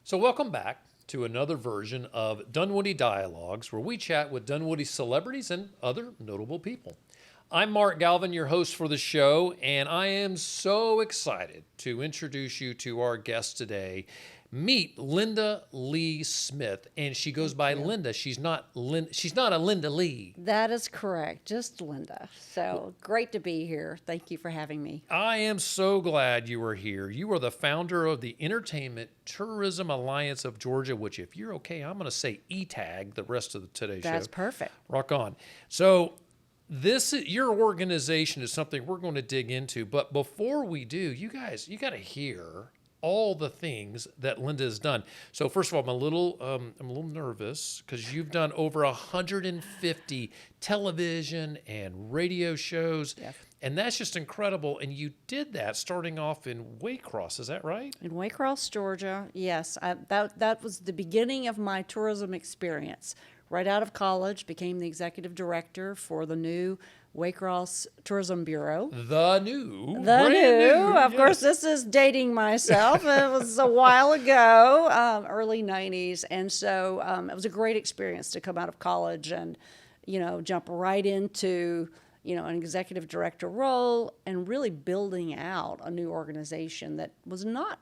So welcome back to another version of Dunwoody Dialogues, where we chat with Dunwoody celebrities and other notable people. I'm Mark Galvin, your host for the show, and I am so excited to introduce you to our guest today. Meet Lynda Lee Smith, and she goes by Lynda. She's not a Lynda Lee. That is correct, just Lynda. So great to be here. Thank you for having me. I am so glad you are here. You are the founder of the Entertainment Tourism Alliance of Georgia, which, if you're okay, I'm going to say ETAG the rest of today's show. That's perfect. Rock on. So your organization is something we're going to dig into, but before we do, you got to hear all the things that Lynda has done. So first of all, I'm a little nervous because you've done over 150 television and radio shows, Yes. and that's just incredible. And you did that starting off in Waycross, is that right? In Waycross, Georgia, yes. That was the beginning of my tourism experience. Right out of college, became the executive director for the new Waycross Tourism Bureau. The new. Of course, this is dating myself. It was a while ago, early 90s. And so it was a great experience to come out of college and, jump right into, an executive director role and really building out a new organization that was not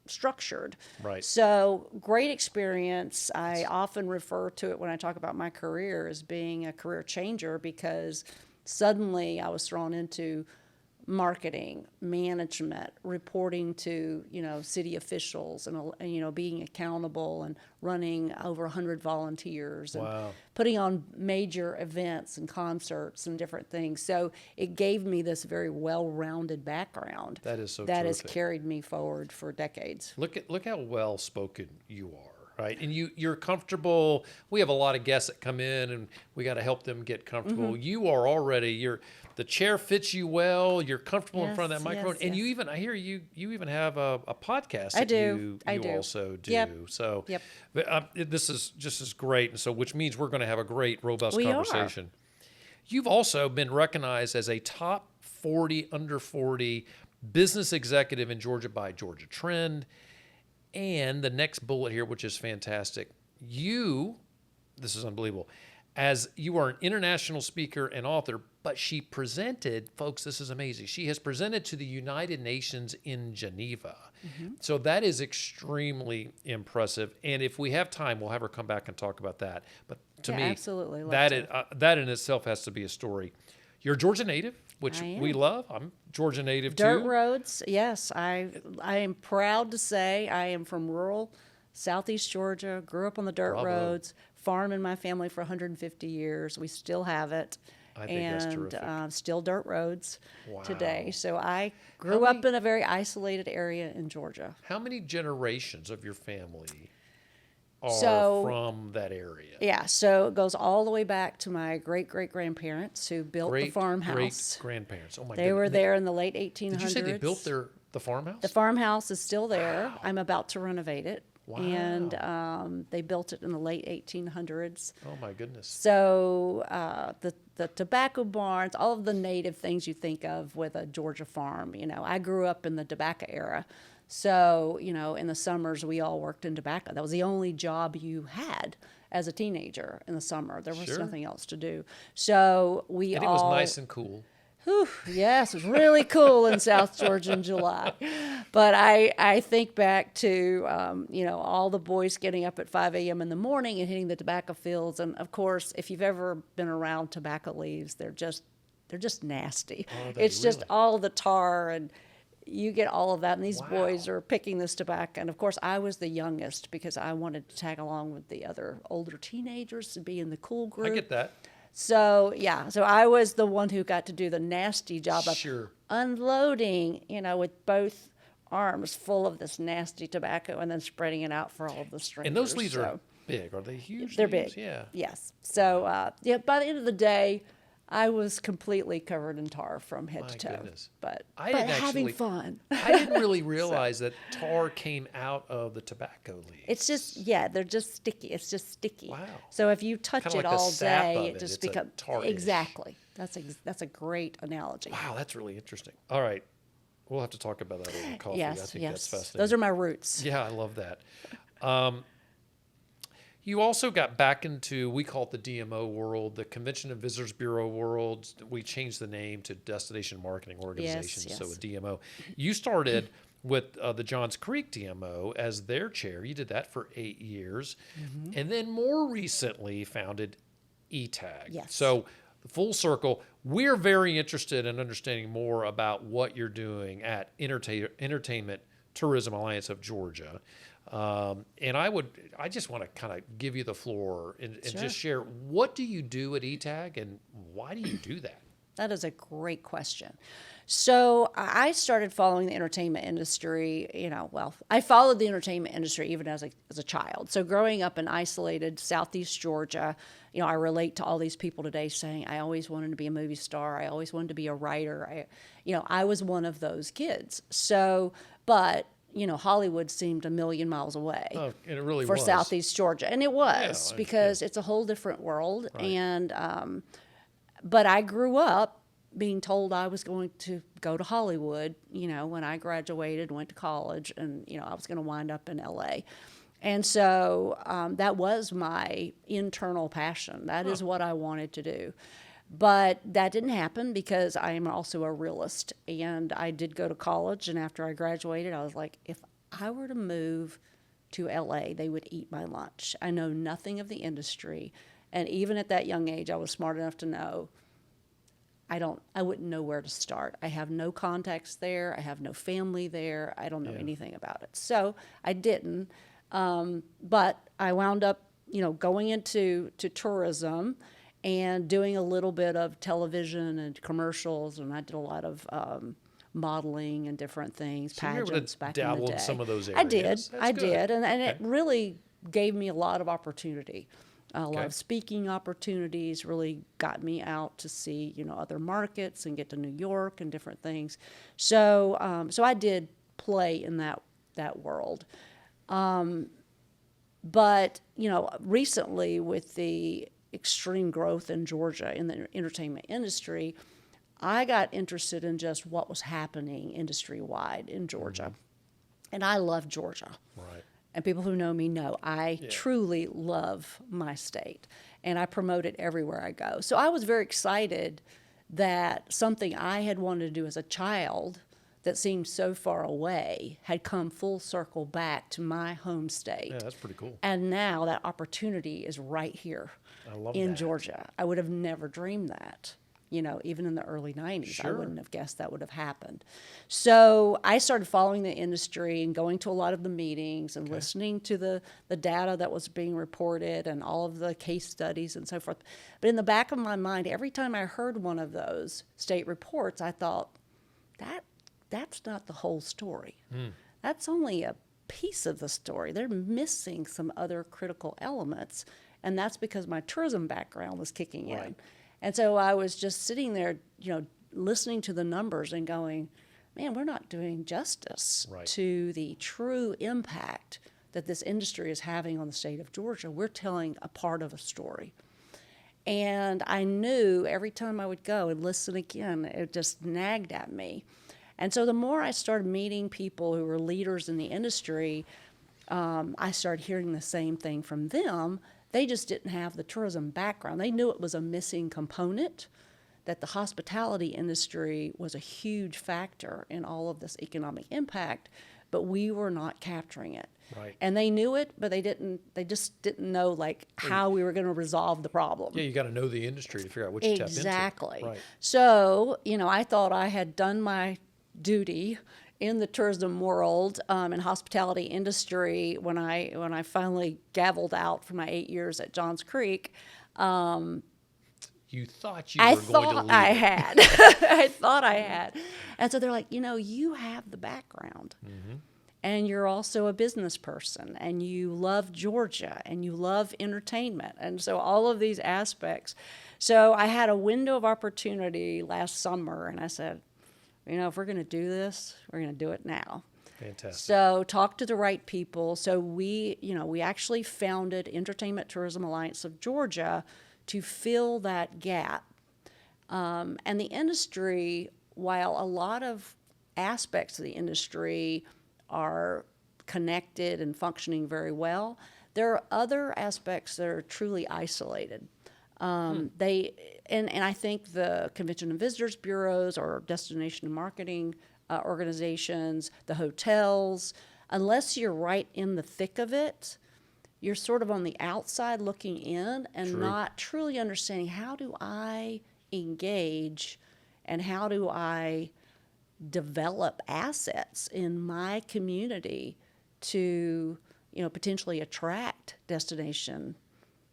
structured. Right. So great experience. I often refer to it when I talk about my career as being a career changer because suddenly I was thrown into marketing, management, reporting to, city officials and being accountable and running over 100 volunteers and Wow. putting on major events and concerts and different things. So it gave me this very well-rounded background That is so that has terrific. carried me forward for decades. Look how well spoken you are, right? And you're comfortable. We have a lot of guests that come in, and we got to help them get comfortable. Mm-hmm. You are already the chair fits you well. You're comfortable in front of that Yes, microphone, and yes. I hear you even have a podcast. I that do. You I do. also do. Yep. So Yep. this is just as great, and so which means we're going to have a great, robust We are. conversation. You've also been recognized as a top 40 under 40 business executive in Georgia by Georgia Trend. And the next bullet here, which is fantastic, this is unbelievable, as you are an international speaker and author, but she presented, folks, this is amazing. She has presented to the United Nations in Geneva. Mm-hmm. So that is extremely impressive. And if we have time, we'll have her come back and talk about that. But to me, absolutely. that in itself has to be a story. You're a Georgia native, which I am. we love. I'm Georgia native Dirt too. roads, yes. I am proud to say I am from rural southeast Georgia, grew up on the dirt Bravo. roads, farmed in my family for 150 years. We still have it. I think that's and terrific. Still dirt roads Wow. today. So I grew up in a very isolated area in Georgia. How many generations of your family are So- from that area? Yeah, so it goes all the way back to my great-great-grandparents who built the farmhouse. Great-grandparents. Oh my They were goodness. there in the late 1800s. Did you say they built the farmhouse? The farmhouse is still there. I'm about to renovate it. Wow. And they built it in the late 1800s. Oh my goodness. So the tobacco barns, all of the native things you think of with a Georgia farm. I grew up in the tobacco era. So, in the summers, we all worked in tobacco. That was the only job you had as a teenager in the summer. There was Sure. nothing else to do. So we And it all... was nice and cool. Whew, yes, it was really cool in South Georgia in July. But I think back to, all the boys getting up at 5 a.m. in the morning and hitting the tobacco fields. And, of course, if you've ever been around tobacco leaves, they're just nasty. Are they It's just really? all the tar, and you get all of that. And these boys are picking this tobacco. And, of course, I was the youngest because I wanted to tag along with the other older teenagers and be in the cool group. I get that. So I was the one who got to do the nasty job of Sure. unloading, with both arms full of this nasty tobacco and then spreading it out for all of the strangers. And those leaves So are big. Are they huge? they're leaves? big. Yeah. Yes. So by the end of the day, I was completely covered in tar from head My to toe. goodness. But didn't having actually- fun. I didn't really realize that tar came out of the tobacco leaves. It's just, they're just sticky. It's just sticky. Wow. So if you touch Kinda it like the all sap day, of it it. just It's a becomes tart-ish. exactly. That's a great analogy. Wow, that's really interesting. All right. We'll have to talk about that over coffee. I Yes, think yes. that's fascinating. Those are my roots. Yeah, I love that. You also got back into, we call it the DMO world, the Convention and Visitors Bureau world. We changed the name to Destination Marketing Organization, Yes, so yes. a DMO. You started with the Johns Creek DMO as their chair. You did that for 8 years. And then more recently founded ETAG. Yes. So full circle, we're very interested in understanding more about what you're doing at Entertainment Tourism Alliance of Georgia. And I just want to kind of give you the floor and Sure. just share, what do you do at ETAG and why do you do that? That is a great question. So I started following the entertainment industry, I followed the entertainment industry even as a child. So growing up in isolated Southeast Georgia, I relate to all these people today saying, I always wanted to be a movie star. I always wanted to be a writer. I was one of those kids. So, but Hollywood seemed a million miles away. Oh, and it really for was. Southeast Georgia. And it was, Yeah, because it's a whole different world. Right. And, but I grew up being told I was going to go to Hollywood, when I graduated, went to college, and, I was going to wind up in LA. And so that was my internal passion. That is what I wanted to do. But that didn't happen because I am also a realist. And I did go to college, and after I graduated, I was like, if I were to move to LA, they would eat my lunch. I know nothing of the industry. And even at that young age, I was smart enough to know I wouldn't know where to start. I have no contacts there. I have no family there. I don't know anything about it. So I didn't. But I wound up, going into tourism and doing a little bit of television and commercials. And I did a lot of modeling and different things, So you were able to pageants back in the dabble day. in some of those I did. areas. That's I good. did. And Okay. it really gave me a lot of opportunity. A lot Okay. of speaking opportunities, really got me out to see, other markets and get to New York and different things. So, so I did play in that world. But, recently with the extreme growth in Georgia in the entertainment industry, I got interested in just what was happening industry-wide in Georgia. And I love Georgia. Right. And people who know me know I truly love my state, and I promote it everywhere I go. So I was very excited that something I had wanted to do as a child that seemed so far away had come full circle back to my home state. Yeah, that's pretty cool. And now that opportunity is right here I love in that. Georgia. I would have never dreamed that. Even in the early 90s, Sure. I wouldn't have guessed that would have happened. So I started following the industry and going to a lot of the meetings and listening to the data that was being reported and all of the case studies and so forth. But in the back of my mind, every time I heard one of those state reports, I thought, that's not the whole story. That's only a piece of the story. They're missing some other critical elements, and that's because my tourism background was kicking in. Right. And so I was just sitting there, listening to the numbers and going, man, we're not doing justice Right. to the true impact that this industry is having on the state of Georgia. We're telling a part of a story. And I knew every time I would go and listen again, it just nagged at me. And so the more I started meeting people who were leaders in the industry, I started hearing the same thing from them. They just didn't have the tourism background. They knew it was a missing component, that the hospitality industry was a huge factor in all of this economic impact, but we were not capturing it. Right. And they knew it, but they just didn't know how we were going to resolve the problem. Yeah, you got to know the industry to figure out what you tap into. Exactly. Right. So, I thought I had done my duty in the tourism world and hospitality industry when I finally gavelled out for my 8 years at Johns Creek. You thought you were going to leave. I it. had. I thought I had. And so they're like, you have the background. And you're also a business person, and you love Georgia, and you love entertainment. And so all of these aspects. So I had a window of opportunity last summer, and I said, if we're going to do this, we're going to do it now. Fantastic. So talk to the right people. So we actually founded Entertainment Tourism Alliance of Georgia to fill that gap. And the industry, while a lot of aspects of the industry are connected and functioning very well. There are other aspects that are truly isolated. And I think the Convention and Visitors Bureaus or destination marketing organizations, the hotels, unless you're right in the thick of it, you're sort of on the outside looking in and True. not truly understanding how do I engage and how do I develop assets in my community to, potentially attract destination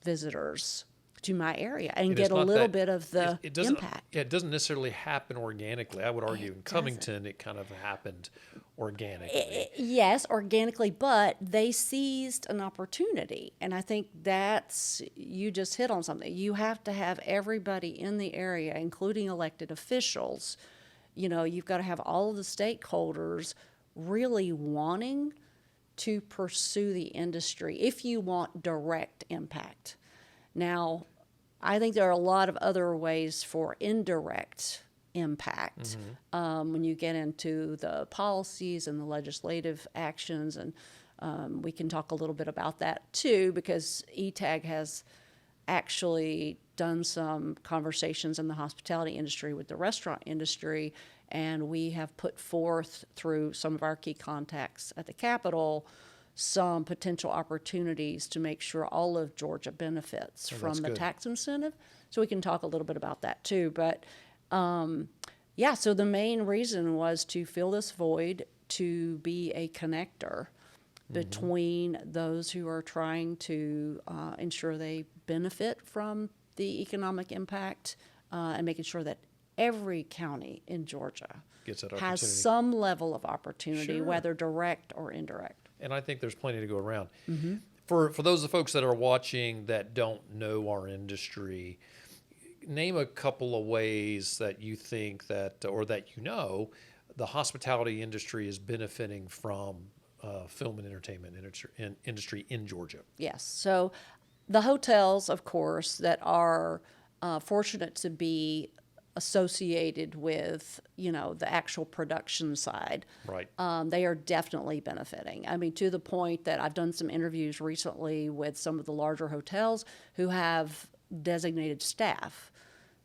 visitors to my area and And get it's a not little that- bit of the it doesn't, impact. yeah, it doesn't necessarily happen organically. I would argue in It Covington, it kind of happened organically. Yes, organically, but they seized an opportunity. And I think you just hit on something. You have to have everybody in the area, including elected officials. You've got to have all of the stakeholders really wanting to pursue the industry if you want direct impact. Now, I think there are a lot of other ways for indirect impact when you get into the policies and the legislative actions, and we can talk a little bit about that too, because ETAG has actually done some conversations in the hospitality industry with the restaurant industry, and we have put forth through some of our key contacts at the Capitol some potential opportunities to make sure all of Georgia benefits from that's the good. tax incentive. So we can talk a little bit about that too. But so the main reason was to fill this void, to be a connector between those who are trying to ensure they benefit from the economic impact and making sure that every county in Georgia Gets that has opportunity. some level of opportunity, Sure. whether direct or indirect. And I think there's plenty to go around. For those of the folks that are watching that don't know our industry, name a couple of ways that you think that, or that the hospitality industry is benefiting from film and entertainment industry in Georgia. Yes. So the hotels, of course, that are fortunate to be associated with, the actual production side. Right. They are definitely benefiting. I mean, to the point that I've done some interviews recently with some of the larger hotels who have designated staff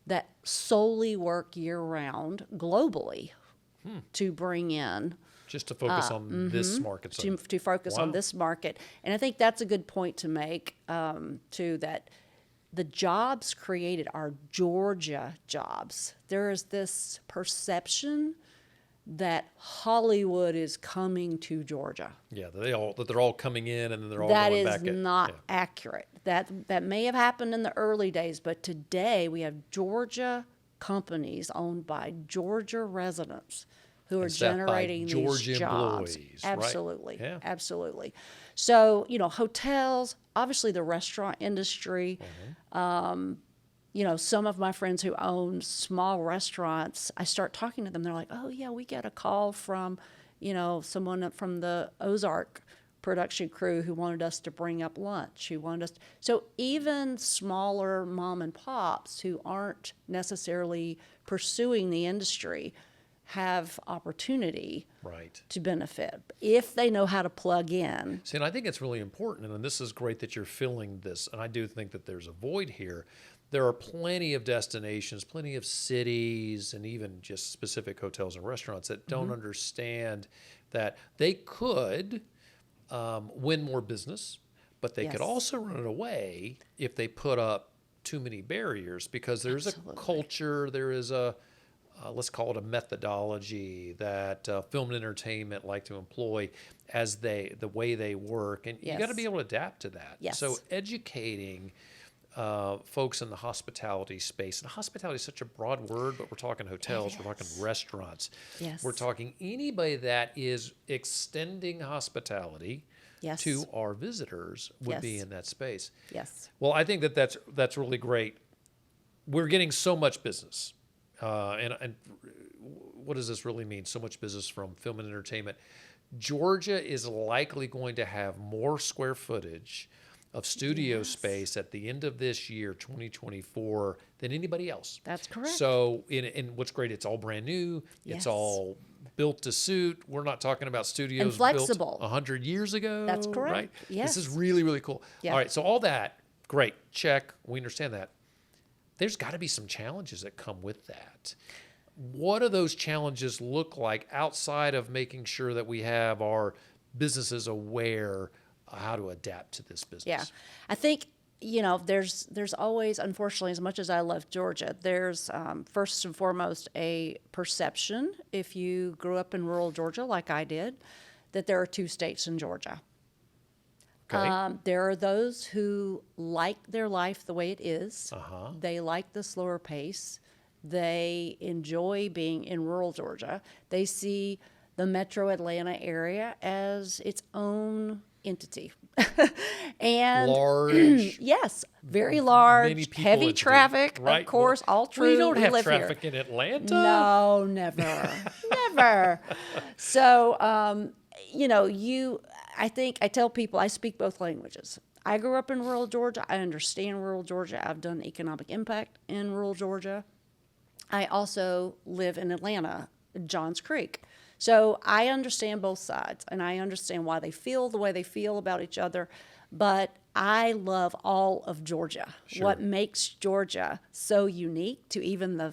that solely work year-round globally to bring in Just to focus on this market. to focus on Wow. this market. And I think that's a good point to make, too, that the jobs created are Georgia jobs. There is this perception that Hollywood is coming to Georgia. Yeah, that they're all coming in and then they're all That going is back. not accurate. That may have happened in the early days, but today we have Georgia companies owned by Georgia residents who are And staffed by generating these Georgia jobs. employees, right? Absolutely, Yeah. absolutely. So hotels, obviously the restaurant industry. Some of my friends who own small restaurants, I start talking to them. They're like, "Oh yeah, we get a call from, someone from the Ozark production crew who wanted us to bring up lunch, who wanted us." So even smaller mom and pops who aren't necessarily pursuing the industry have opportunity Right. to benefit if they know how to plug in. See, and I think it's really important, and this is great that you're filling this, and I do think that there's a void here. There are plenty of destinations, plenty of cities, and even just specific hotels and restaurants that don't understand that they could win more business, but they could Yes. also run it away if they put up too many barriers, because there's Absolutely. a culture, there is a let's call it a methodology that film and entertainment like to employ as the way they work, and you got to Yes. be able to adapt to that. Yes. So educating folks in the hospitality space, and hospitality is such a broad word, but we're talking hotels, we're talking restaurants, Yes. we're talking anybody that is extending hospitality Yes. to our visitors would be Yes. in that space. Yes. Well, I think that's really great. We're getting so much business, and what does this really mean? So much business from film and entertainment. Georgia is likely going to have more square footage of studio space at the end of this year, 2024, than anybody else. That's correct. So, and what's great, it's all brand new. It's Yes. all built to suit. We're not talking about studios And flexible. built 100 years ago. That's correct. Right? Yes. This is really, really cool. Yeah. All right. So all that, great. Check. We understand that. There's got to be some challenges that come with that. What do those challenges look like outside of making sure that we have our businesses aware of how to adapt to this business? Yeah. I think, there's always, unfortunately, as much as I love Georgia, there's first and foremost a perception, if you grew up in rural Georgia like I did, that there are 2 states in Georgia. Okay. There are those who like their life the way it is. Uh-huh. They like the slower pace. They enjoy being in rural Georgia. They see the metro Atlanta area as its own entity. And Large. yes, very Many large, people heavy into it, traffic, right? of course, all true. We don't have live traffic here. in Atlanta. No, never, never. So, I tell people I speak both languages. I grew up in rural Georgia. I understand rural Georgia. I've done economic impact in rural Georgia. I also live in Atlanta, Johns Creek. So I understand both sides, and I understand why they feel the way they feel about each other. But I love all of Georgia. Sure. What makes Georgia so unique to even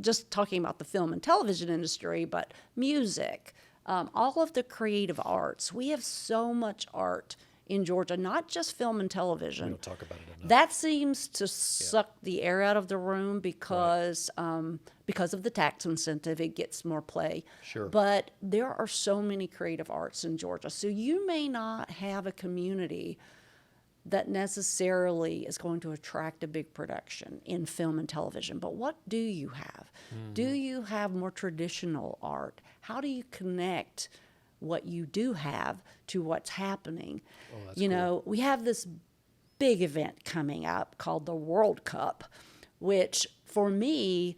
just talking about the film and television industry, but music, all of the creative arts. We have so much art in Georgia, not just film and television. We don't talk about it enough. That seems to suck the air out of the room because of the tax incentive. It gets more play. Sure. But there are so many creative arts in Georgia. So you may not have a community that necessarily is going to attract a big production in film and television. But what do you have? Mm-hmm. Do you have more traditional art? How do you connect what you do have to what's happening? Oh, that's cool. We have this big event coming up called the World Cup, which for me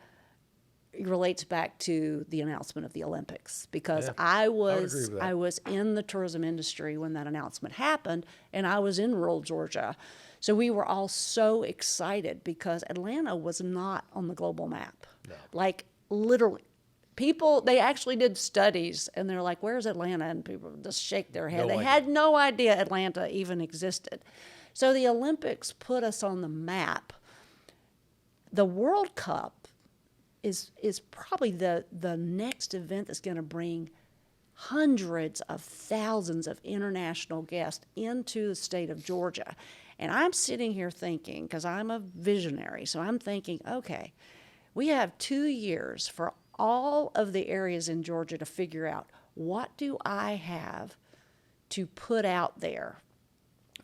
relates back to the announcement of the Olympics, because Yeah, I would agree with that. was in the tourism industry when that announcement happened, and I was in rural Georgia. So we were all so excited because Atlanta was not on the global map. No. Like literally. They actually did studies, and they're like, where's Atlanta? And people just shake their head. No They idea. had no idea Atlanta even existed. So the Olympics put us on the map. The World Cup is probably the next event that's going to bring hundreds of thousands of international guests into the state of Georgia. And I'm sitting here thinking, because I'm a visionary, so I'm thinking, okay, we have 2 years for all of the areas in Georgia to figure out, what do I have to put out there?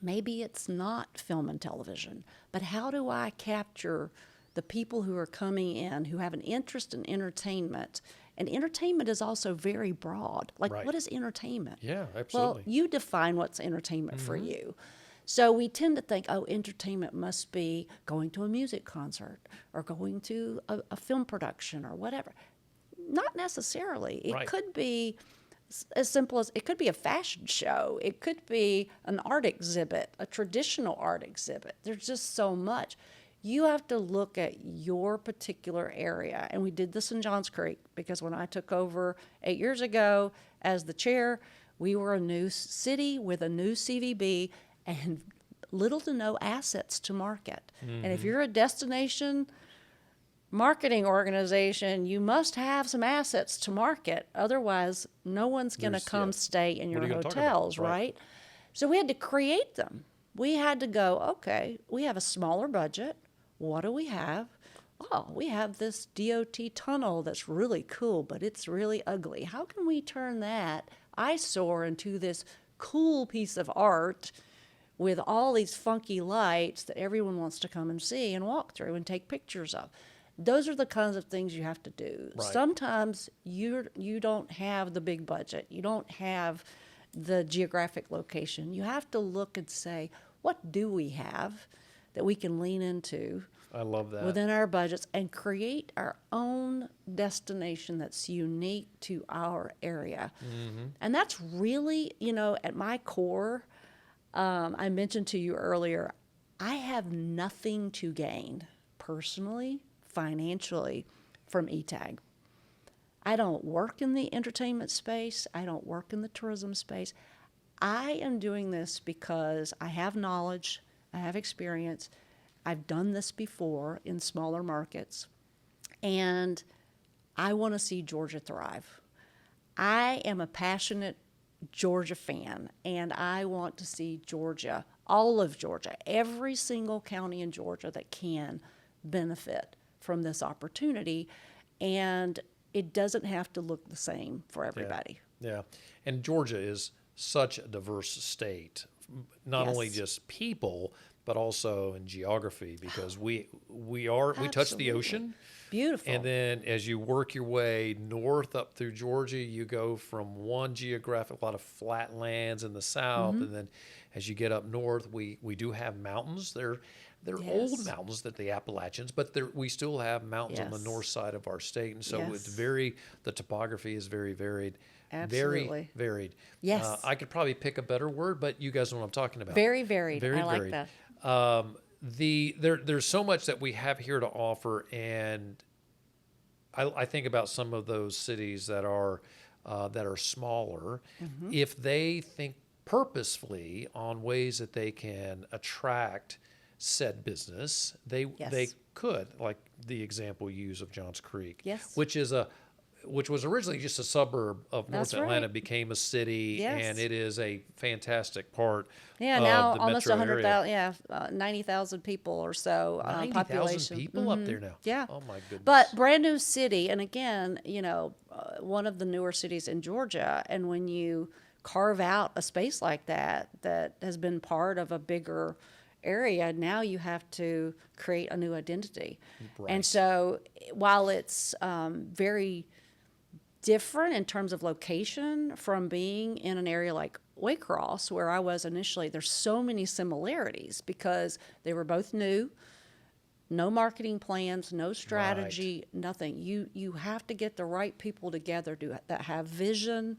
Maybe it's not film and television, but how do I capture the people who are coming in who have an interest in entertainment? And entertainment is also very broad. Like, Right. what is entertainment? Yeah, absolutely. Well, you define what's entertainment for you. So we tend to think, entertainment must be going to a music concert or going to a film production or whatever. Not necessarily. It Right. could be as simple as, it could be a fashion show. It could be an art exhibit, a traditional art exhibit. There's just so much. You have to look at your particular area. And we did this in Johns Creek because when I took over 8 years ago as the chair, we were a new city with a new CVB and little to no assets to market. And if you're a destination marketing organization, you must have some assets to market. Otherwise, no one's going to come stay in your are you gonna talk about? hotels, Right. right? So we had to create them. We had to go, okay, we have a smaller budget. What do we have? Oh, we have this DOT tunnel that's really cool, but it's really ugly. How can we turn that eyesore into this cool piece of art with all these funky lights that everyone wants to come and see and walk through and take pictures of? Those are the kinds of things you have to do. Right. Sometimes you don't have the big budget. You don't have the geographic location. You have to look and say, what do we have that we can lean into I love that. within our budgets and create our own destination that's unique to our area? And that's really, at my core, I mentioned to you earlier, I have nothing to gain personally, financially, from ETAG. I don't work in the entertainment space. I don't work in the tourism space. I am doing this because I have knowledge, I have experience. I've done this before in smaller markets, and I want to see Georgia thrive. I am a passionate Georgia fan, and I want to see Georgia, all of Georgia, every single county in Georgia that can benefit from this opportunity. And it doesn't have to look the same for everybody. Yeah. And Georgia is such a diverse state, not only Yes. just people, but also in geography, because we touch the ocean. Beautiful. And then as you work your way north up through Georgia, you go from one geographic, a lot of flat lands in the south. And then as you get up north, we do have mountains. They're old Yes. mountains, that the Appalachians, but we still have mountains on the Yes. north side of our state. And so Yes. the topography is very varied. Absolutely. Very varied. Yes. I could probably pick a better word, but you guys know what I'm talking about. Very varied. Very I like varied. that. There's so much that we have here to offer, and I think about some of those cities that are smaller. Mm-hmm. If they think purposefully on ways that they can attract said business, they Yes. could, like the example you use of Johns Creek, Yes. which was originally just a suburb of North That's Atlanta, right. became a city, Yes. and it is a fantastic part Yeah, of now the almost metro 100,000, area. 90,000 people or so 90,000 population. people up there now. Yeah. Oh my goodness. But brand new city, and again, one of the newer cities in Georgia, and when you carve out a space like that has been part of a bigger area, now you have to create a new identity. Right. And so while it's very different in terms of location from being in an area like Waycross, where I was initially, there's so many similarities because they were both new, no marketing plans, no strategy, nothing. You have to get the right people together that have vision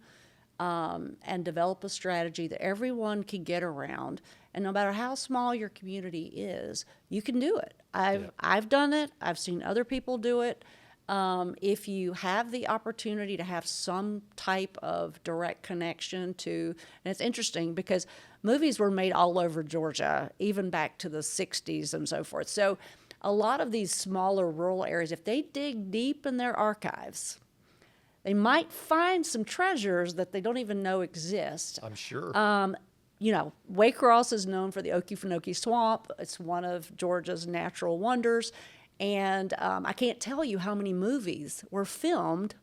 and develop a strategy that everyone can get around. And no matter how small your community is, you can do it. I've done it. I've seen other people do it. If you have the opportunity to have some type of direct connection to, and it's interesting because movies were made all over Georgia, even back to the 60s and so forth. So a lot of these smaller rural areas, if they dig deep in their archives, they might find some treasures that they don't even know exist. I'm sure. Waycross is known for the Okefenokee Swamp. It's one of Georgia's natural wonders. And I can't tell you how many movies were filmed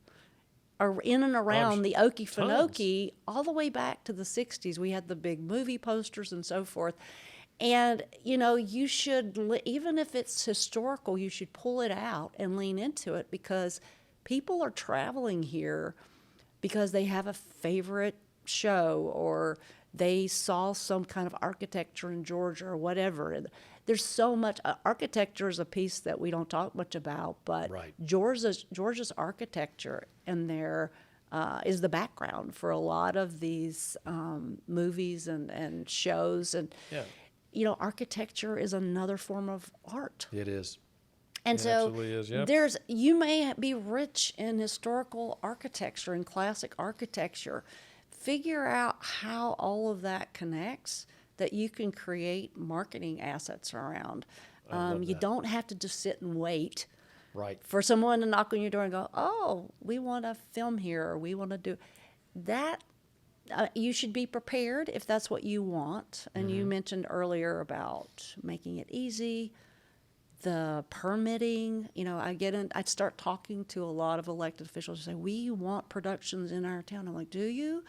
in and around the Okefenokee all the way back to the 60s. We had the big movie posters and so forth. And, you should, even if it's historical, you should pull it out and lean into it because people are traveling here because they have a favorite show or they saw some kind of architecture in Georgia or whatever. There's so much. Architecture is a piece that we don't talk much about, but Right. Georgia's architecture and there is the background for a lot of these movies and shows. And, architecture is another form of art. It is. And It so absolutely is, yep. you may be rich in historical architecture and classic architecture. Figure out how all of that connects that you can create marketing assets around. You that. don't have to just sit and wait Right. for someone to knock on your door and go, oh, we want to film here or we want to do that. You should be prepared if that's what you want. And you mentioned earlier about making it easy. The permitting, I'd start talking to a lot of elected officials who say, we want productions in our town. I'm like, do you?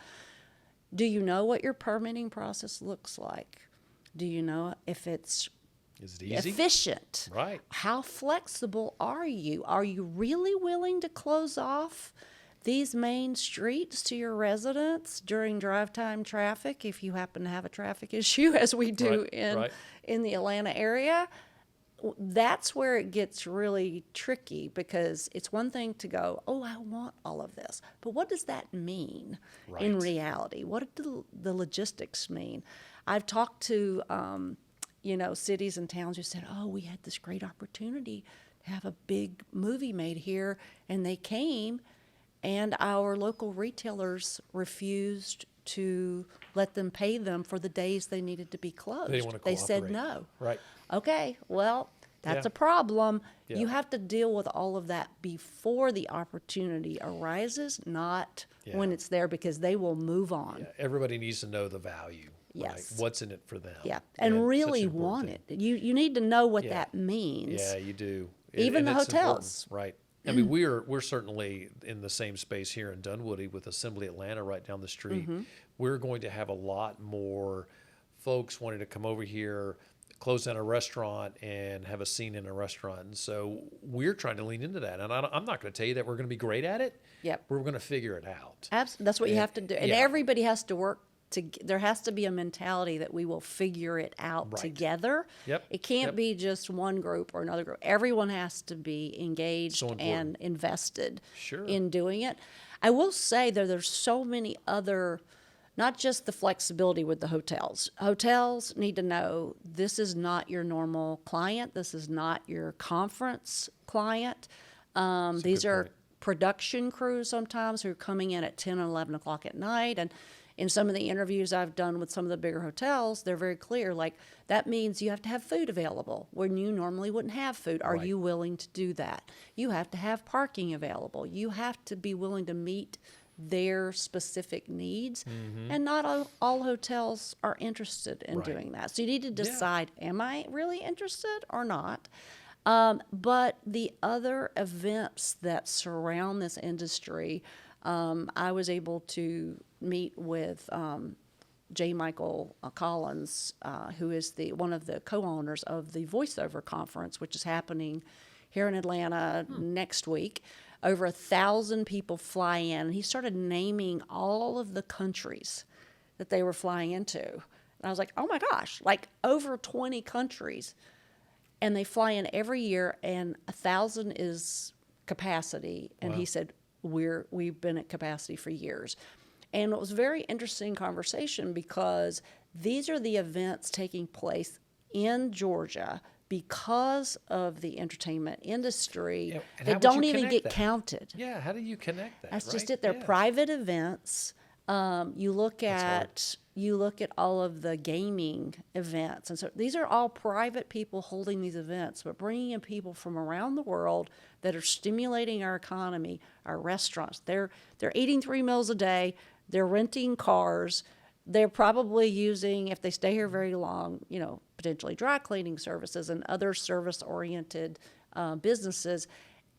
Do you know what your permitting process looks like? Do you know if it's Is it easy? efficient? Right. How flexible are you? Are you really willing to close off these main streets to your residents during drive time traffic if you happen to have a traffic issue as we do in the Atlanta area? That's where it gets really tricky because it's one thing to go, oh, I want all of this. But what does that mean in Right. reality? What do the logistics mean? I've talked to, cities and towns who said, oh, we had this great opportunity to have a big movie made here. And they came and our local retailers refused to let them pay them for the days they needed to be closed. They didn't want to They said cooperate. no. Right. Okay, well, that's Yeah. a problem. Yeah. You have to deal with all of that before the opportunity arises, not when Yeah. it's there, because they will move on. Yeah, everybody needs to know the value. Yes. Right? What's in it for them. Yeah, And and such really an important want thing. it. You need to know what Yeah. that means. Yeah, you do. Even and the it's important, hotels. right? I mean, we're certainly in the same space here in Dunwoody with Assembly Atlanta right down the street. Mm-hmm. We're going to have a lot more folks wanting to come over here, close down a restaurant, and have a scene in a restaurant. And so we're trying to lean into that. And I'm not going to tell you that we're going to be great at it. Yep. We're going to figure it out. That's what you And- have to do. And yeah. everybody has to work there has to be a mentality that we will figure it out Right. together. Yep. It can't Yep. be just one group or another group. Everyone has to be engaged So important. and invested Sure. in doing it. I will say there's so many other, not just the flexibility with the hotels. Hotels need to know this is not your normal client. This is not your conference client. These good are point. production crews sometimes who are coming in at 10 and 11 o'clock at night. And in some of the interviews I've done with some of the bigger hotels, they're very clear. Like, that means you have to have food available when you normally wouldn't have food. Are Right. you willing to do that? You have to have parking available. You have to be willing to meet their specific needs. And not all hotels are interested in Right. doing that. So you need to decide, am I really interested or not? But the other events that surround this industry, I was able to meet with J. Michael Collins, who is one of the co-owners of the VoiceOver Conference, which is happening here in Atlanta next week. Over 1,000 people fly in. And he started naming all of the countries that they were flying into. And I was like, oh my gosh, like over 20 countries. And they fly in every year, and 1,000 is capacity. And Wow. he said, we've been at capacity for years. And it was a very interesting conversation because these are the events taking place in Georgia because of the entertainment industry Yeah, and how that would don't you even connect get that? counted. Yeah, how do you connect that? That's just right? it. They're Yeah. private events. You look That's at all of the gaming events, and so these are all private people holding these events, but bringing in people from around the world that are stimulating our economy, our restaurants. They're eating 3 meals a day. They're renting cars. They're probably using, if they stay here very long, potentially dry cleaning services and other service-oriented businesses,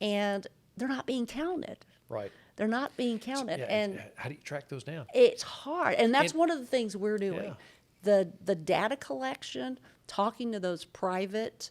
and they're not being counted. Right. They're not being counted, Yeah, and how do you track those down? it's hard. And that's And- one of the things we're doing. Yeah. The data collection, talking to those private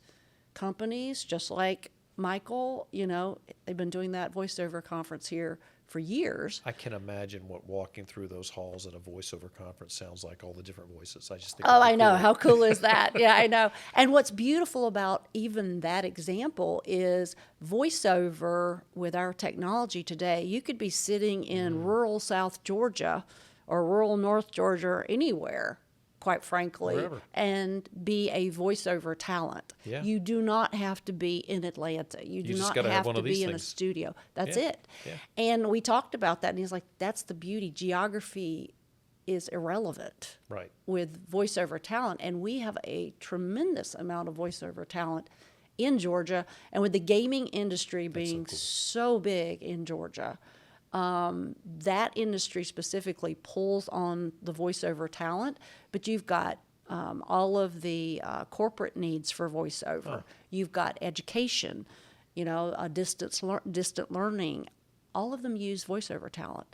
companies, just like Michael, they've been doing that voiceover conference here for years. I can imagine what walking through those halls at a voiceover conference sounds like, all the different voices. I just think Oh, it'd be I know. cool. How cool is that? Yeah, I know. And what's beautiful about even that example is voiceover with our technology today. You could be sitting in rural South Georgia or rural North Georgia or anywhere, quite frankly, Wherever. and be a voiceover talent. Yeah. You do not have to be in Atlanta. You do just not gotta have have one to of these be in a things. studio. That's Yeah. it. Yeah. And we talked about that, and he's like, that's the beauty. Geography is irrelevant Right. with voiceover talent, and we have a tremendous amount of voiceover talent in Georgia. And with the gaming industry being cool. so big in Georgia, that industry specifically pulls on the voiceover talent. But you've got all of the corporate needs for voiceover. You've got education, distant learning. All of them use voiceover talent.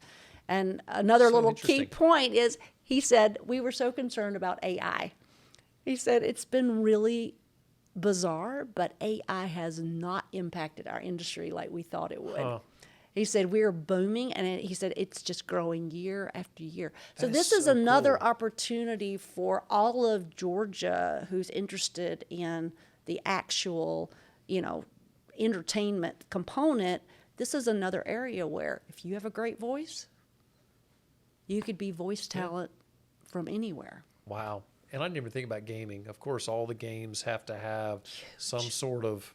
And another So little key interesting. point is, he said, we were so concerned about AI. He said, it's been really bizarre, but AI has not impacted our industry like we thought it would. Huh. He said, we are booming, and he said, it's just growing year after year. So That this is is so another cool. opportunity for all of Georgia who's interested in the actual, entertainment component. This is another area where if you have a great voice, you could be voice talent from anywhere. Wow. And I didn't even think about gaming. Of course, all the games have to have some sort of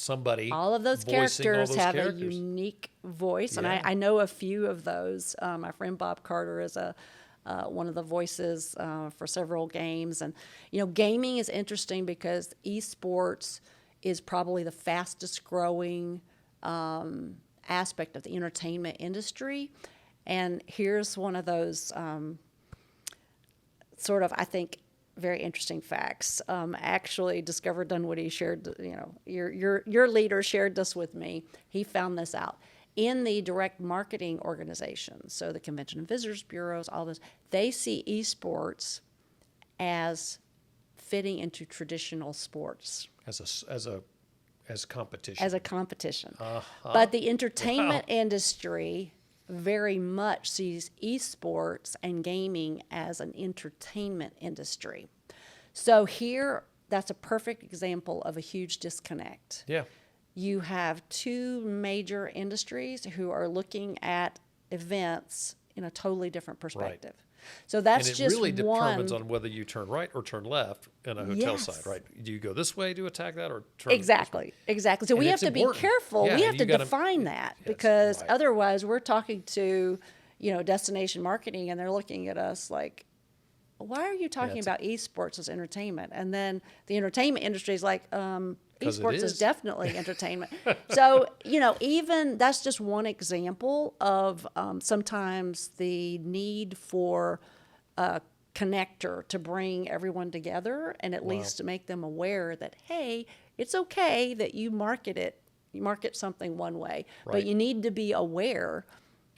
somebody all of those voicing all characters those have characters. a unique voice, and Yeah. I know a few of those. My friend Bob Carter is one of the voices for several games, and gaming is interesting because esports is probably the fastest growing aspect of the entertainment industry, and here's one of those sort of, I think, very interesting facts. Actually, Discover Dunwoody shared, your leader shared this with me. He found this out. In the direct marketing organizations, so the Convention and Visitors Bureaus, all those, they see esports as fitting into traditional sports. As competition. As a competition. But the entertainment industry very much sees esports and gaming as an entertainment industry. So here, that's a perfect example of a huge disconnect. Yeah. You have two major industries who are looking at events in a totally different perspective. So that's And it just really determines one. on whether you turn right or turn left in a hotel Yes. side, right? Do you go this way to attack that or turn Exactly. So we And have it's to be important. careful. Yeah, We and have you to gotta- define that Yes, because right. otherwise we're talking to, destination marketing and they're looking at us like, why are you talking it's- about esports as entertainment? And then the entertainment industry is like, 'Cause it esports is. is definitely entertainment. So, even that's just one example of sometimes the need for a connector to bring everyone together and at least to make them aware that, hey, it's okay that you market something one way, Right. but you need to be aware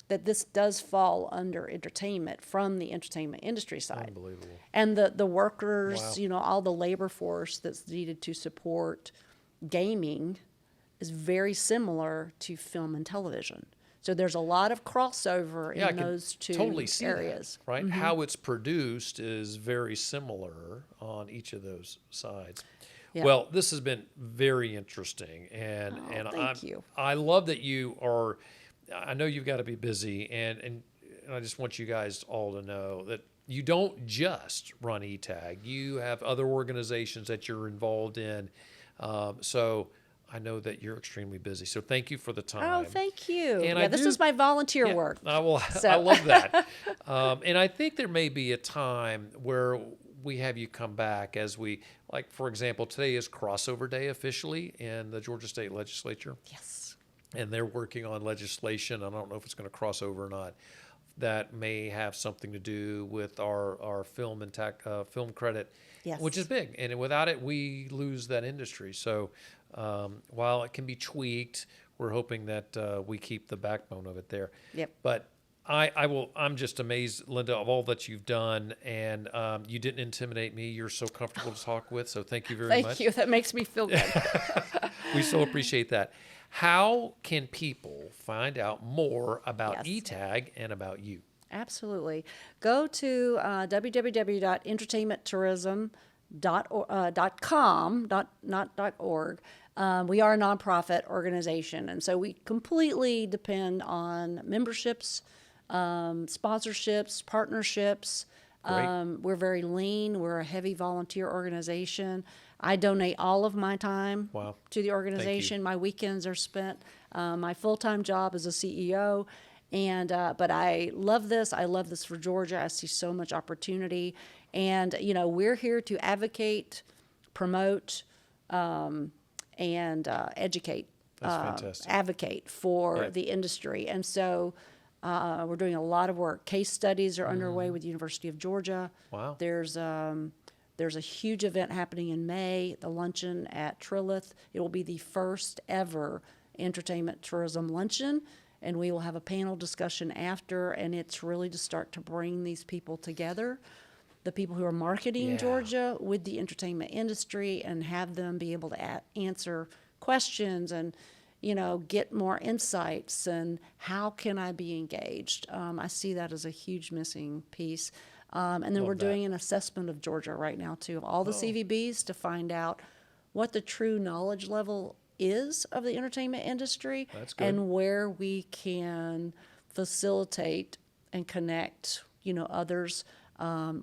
that this does fall under entertainment from the entertainment industry side. Unbelievable. And the workers, Wow. all the labor force that's needed to support gaming is very similar to film and television. So there's a lot of crossover Yeah, I in can those two totally see areas. that, right? How it's produced is very similar on each of those sides. Yeah. Well, this has been very interesting, and thank you. I love that you are. I know you've got to be busy, and I just want you guys all to know that you don't just run ETAG. You have other organizations that you're involved in. So I know that you're extremely busy. So thank you for the time. Oh, thank you. And this is my volunteer work. I So- love that. And I think there may be a time where we have you come back as we, like, for example, today is crossover day officially in the Georgia State Legislature. Yes. And they're working on legislation. I don't know if it's going to cross over or not. That may have something to do with our film and film credit, Yes. which is big. And without it, we lose that industry. So while it can be tweaked, we're hoping that we keep the backbone of it there. Yep. But I'm just amazed, Lynda, of all that you've done, and you didn't intimidate me. You're so comfortable to talk with. So thank you very much. Thank you. That makes me feel good. We so appreciate that. How can people find out more about Yes. ETAG and about you? Absolutely. Go to www.entertainmenttourism.com, not .org. We are a nonprofit organization, and so we completely depend on memberships, sponsorships, partnerships. Great. We're very lean. We're a heavy volunteer organization. I donate all of my time Wow. to the organization. My weekends are spent. My full-time job is a CEO. But I love this. I love this for Georgia. I see so much opportunity. And, we're here to advocate, promote, and educate. That's fantastic. Advocate for Yeah. the industry. And so we're doing a lot of work. Case studies are underway with the University of Georgia. Wow. There's a huge event happening in May, the luncheon at Trilith. It will be the first ever entertainment tourism luncheon, and we will have a panel discussion after, and it's really to start to bring these people together, the people who are marketing Yeah. Georgia with the entertainment industry, and have them be able to answer questions and get more insights and how can I be engaged. I see that as a huge missing piece. And then Love we're that. doing an assessment of Georgia right now, too, of all the CVBs to find out what the true knowledge level is of the entertainment industry That's good. and where we can facilitate and connect, others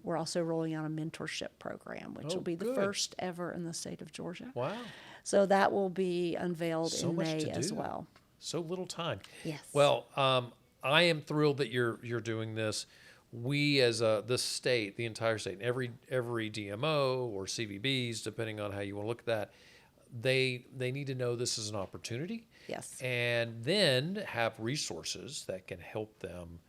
We're also rolling out a mentorship program, which Oh, will be the good. first ever in the state of Georgia. Wow. So that will be unveiled So in much May to as do. well. So little time. Yes. Well, I am thrilled that you're doing this. We as the state, the entire state, every DMO or CVBs, depending on how you want to look at that, they need to know this is an opportunity. Yes. And then have resources that can help them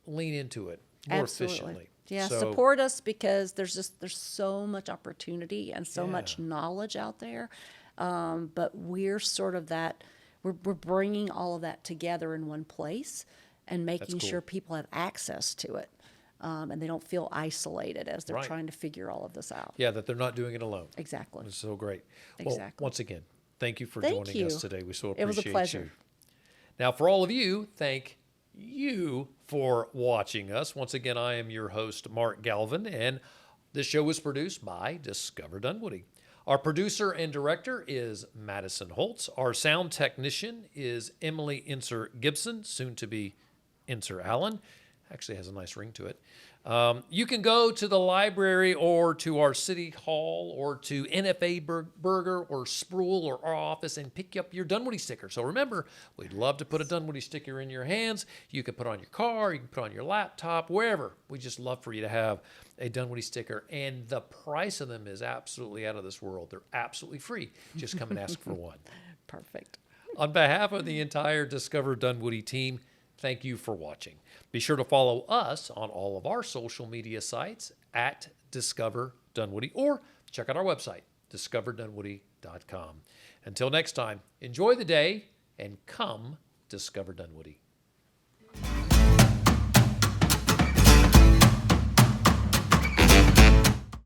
lean into it more efficiently. Yeah, So, support us because there's so much opportunity and so much Yeah. knowledge out there, but we're sort of that. We're bringing all of that together in one place and making cool. sure people have access to it, and they don't feel isolated as they're Right. trying to figure all of this out. Yeah, that they're not doing it alone. Exactly. It's so great. Well, Exactly. once again, thank you for Thank joining you. us today. We so It was a appreciate pleasure. you. Now, for all of you, thank you for watching us. Once again, I am your host, Mark Galvin, and this show was produced by Discover Dunwoody. Our producer and director is Madison Holtz. Our sound technician is Emily Inser Gibson, soon to be Inser Allen. Actually has a nice ring to it. You can go to the library or to our city hall or to NFA Burger or Sproul or our office and pick up your Dunwoody sticker. So remember, we'd love to put a Dunwoody sticker in your hands. You can put it on your car, you can put it on your laptop, wherever. We just love for you to have a Dunwoody sticker. And the price of them is absolutely out of this world. They're absolutely free. Just come and ask for one. Perfect. On behalf of the entire Discover Dunwoody team, thank you for watching. Be sure to follow us on all of our social media sites at Discover Dunwoody or check out our website, discoverdunwoody.com. Until next time, enjoy the day and come Discover Dunwoody.